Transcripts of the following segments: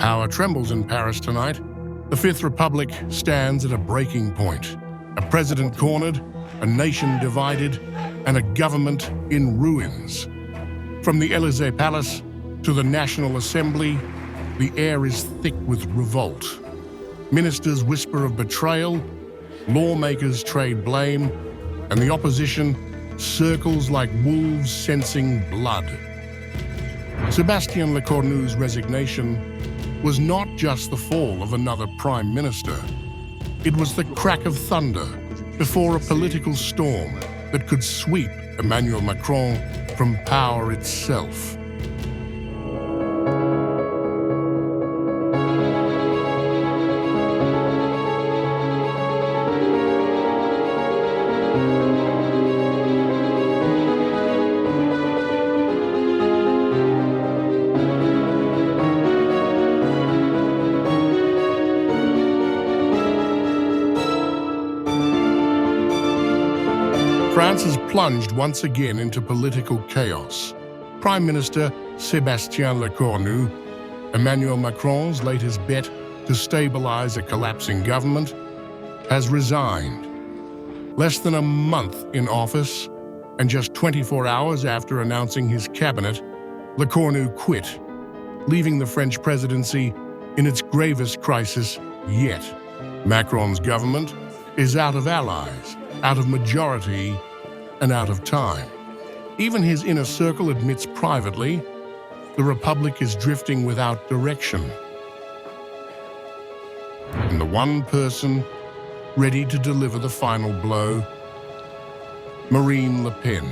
Power trembles in Paris tonight. The Fifth Republic stands at a breaking point. A president cornered, a nation divided, and a government in ruins. From the Élysée Palace to the National Assembly, the air is thick with revolt. Ministers whisper of betrayal, lawmakers trade blame, and the opposition circles like wolves sensing blood. Sébastien Lecornu's resignation was not just the fall of another prime minister. It was the crack of thunder before a political storm that could sweep Emmanuel Macron from power itself. France has plunged once again into political chaos. Prime Minister Sébastien Lecornu, Emmanuel Macron's latest bet to stabilize a collapsing government, has resigned. Less than a month in office, and just 24 hours after announcing his cabinet, Lecornu quit, leaving the French presidency in its gravest crisis yet. Macron's government is out of allies, out of majority, and out of time. Even his inner circle admits privately the Republic is drifting without direction. And the one person ready to deliver the final blow, Marine Le Pen.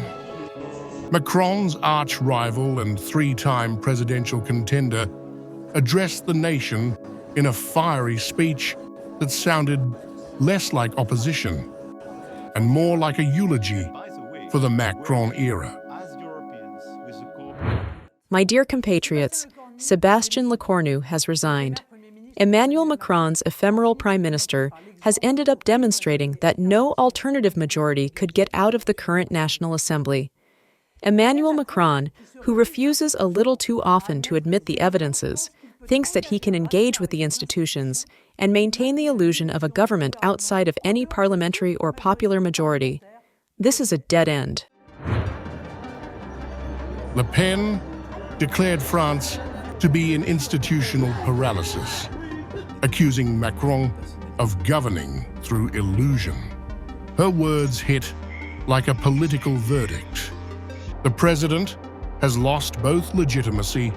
Macron's arch-rival and three-time presidential contender addressed the nation in a fiery speech that sounded less like opposition and more like a eulogy for the Macron era. My dear compatriots, Sébastien Lecornu has resigned. Emmanuel Macron's ephemeral prime minister has ended up demonstrating that no alternative majority could get out of the current National Assembly. Emmanuel Macron, who refuses a little too often to admit the evidences, thinks that he can engage with the institutions and maintain the illusion of a government outside of any parliamentary or popular majority. This is a dead end. Le Pen declared France to be in institutional paralysis, accusing Macron of governing through illusion. Her words hit like a political verdict. The president has lost both legitimacy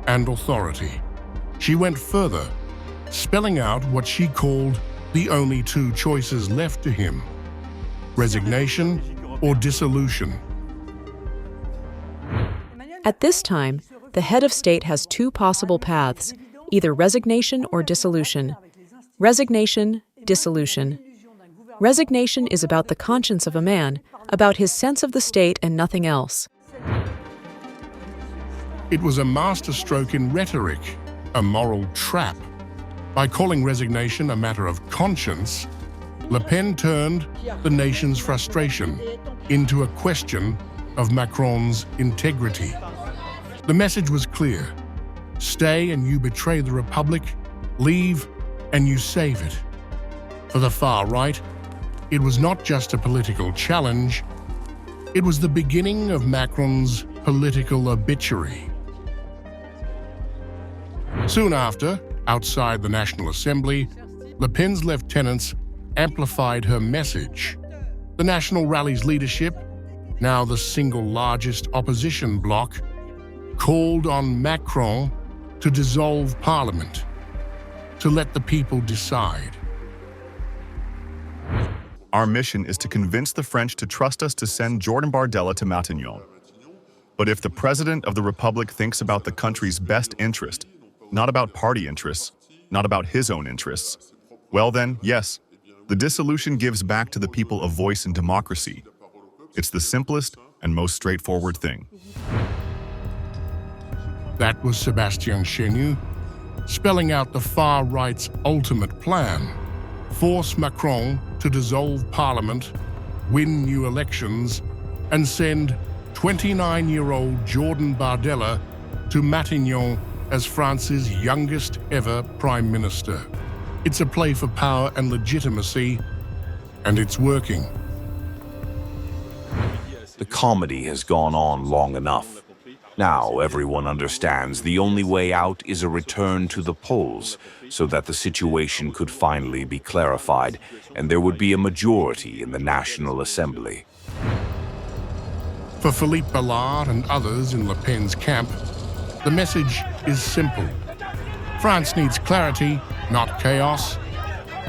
and authority. She went further, spelling out what she called the only two choices left to him: resignation or dissolution. At this time, the head of state has two possible paths, either resignation or dissolution. Resignation, dissolution. Resignation is about the conscience of a man, about his sense of the state and nothing else. It was a masterstroke in rhetoric, a moral trap. By calling resignation a matter of conscience, Le Pen turned the nation's frustration into a question of Macron's integrity. The message was clear: stay and you betray the Republic, leave and you save it. For the far right, it was not just a political challenge, it was the beginning of Macron's political obituary. Soon after, outside the National Assembly, Le Pen's lieutenants amplified her message. The National Rally's leadership, now the single largest opposition bloc, called on Macron to dissolve Parliament, to let the people decide. Our mission is to convince the French to trust us to send Jordan Bardella to Matignon. But if the President of the Republic thinks about the country's best interest, not about party interests, not about his own interests, well then, yes, the dissolution gives back to the people a voice in democracy. It's the simplest and most straightforward thing. That was Sébastien Lecornu, spelling out the far right's ultimate plan: force Macron to dissolve Parliament, win new elections, and send 29-year-old Jordan Bardella to Matignon as France's youngest ever Prime Minister. It's a play for power and legitimacy, and it's working. The comedy has gone on long enough. Now everyone understands the only way out is a return to the polls, so that the situation could finally be clarified and there would be a majority in the National Assembly. For Philippe Ballard and others in Le Pen's camp, the message is simple. France needs clarity, not chaos.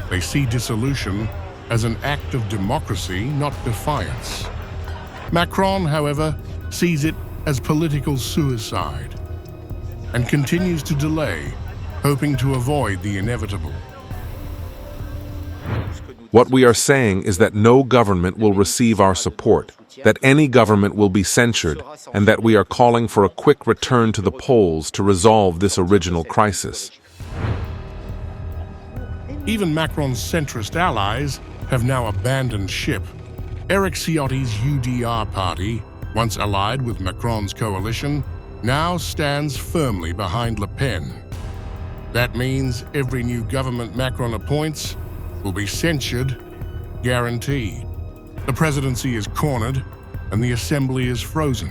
They see dissolution as an act of democracy, not defiance. Macron, however, sees it as political suicide and continues to delay, hoping to avoid the inevitable. What we are saying is that no government will receive our support, that any government will be censured, and that we are calling for a quick return to the polls to resolve this original crisis. Even Macron's centrist allies have now abandoned ship. Eric Ciotti's UDR party, once allied with Macron's coalition, now stands firmly behind Le Pen. That means every new government Macron appoints will be censured, guaranteed. The presidency is cornered, and the assembly is frozen.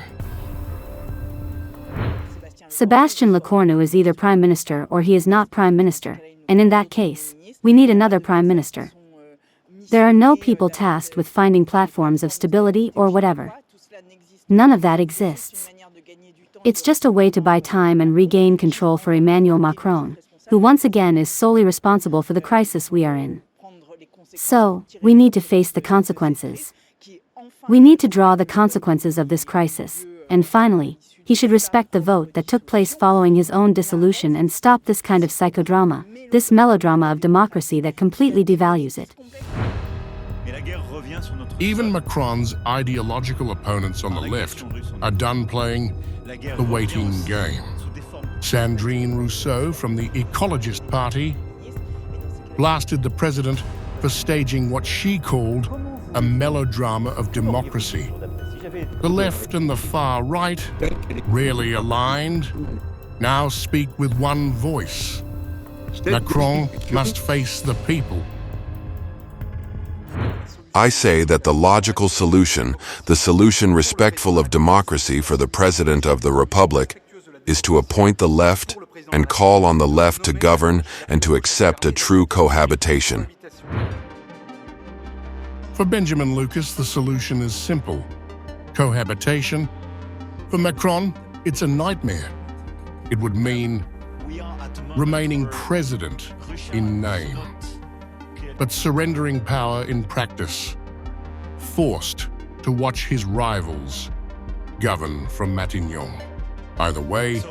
Sébastien Lecornu is either Prime Minister or he is not Prime Minister, and in that case, we need another Prime Minister. There are no people tasked with finding platforms of stability or whatever. None of that exists. It's just a way to buy time and regain control for Emmanuel Macron, who once again is solely responsible for the crisis we are in. So, we need to face the consequences. We need to draw the consequences of this crisis, and finally, he should respect the vote that took place following his own dissolution and stop this kind of psychodrama, this melodrama of democracy that completely devalues it. Even Macron's ideological opponents on the left are done playing the waiting game. Sandrine Rousseau from the Ecologist Party blasted the president for staging what she called a melodrama of democracy. The left and the far right, rarely aligned, now speak with one voice. Macron must face the people. I say that the logical solution, the solution respectful of democracy for the President of the Republic, is to appoint the left and call on the left to govern and to accept a true cohabitation. For Benjamin Lucas, the solution is simple. Cohabitation. For Macron, it's a nightmare. It would mean remaining president in name, but surrendering power in practice, forced to watch his rivals govern from Matignon. Either way,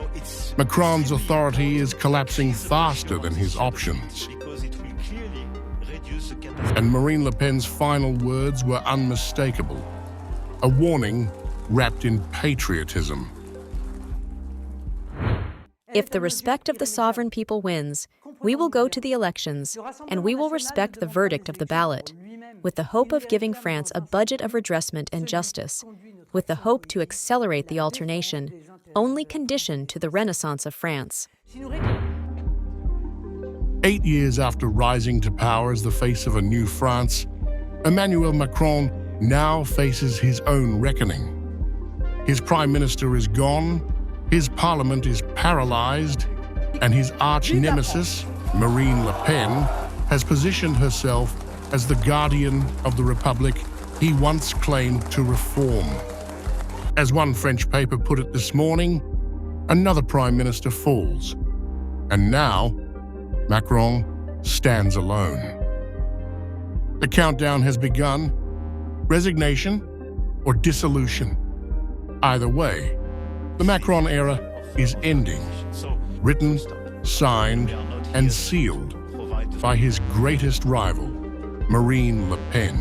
Macron's authority is collapsing faster than his options. And Marine Le Pen's final words were unmistakable, a warning wrapped in patriotism. If the respect of the sovereign people wins, we will go to the elections, and we will respect the verdict of the ballot, with the hope of giving France a budget of redressment and justice, with the hope to accelerate the alternation, only conditioned to the Renaissance of France. 8 years after rising to power as the face of a new France, Emmanuel Macron now faces his own reckoning. His prime minister is gone, his parliament is paralyzed, and his arch-nemesis, Marine Le Pen, has positioned herself as the guardian of the republic he once claimed to reform. As one French paper put it this morning, another prime minister falls, and now Macron stands alone. The countdown has begun. Resignation or dissolution. Either way, the Macron era is ending, written, signed, and sealed by his greatest rival, Marine Le Pen.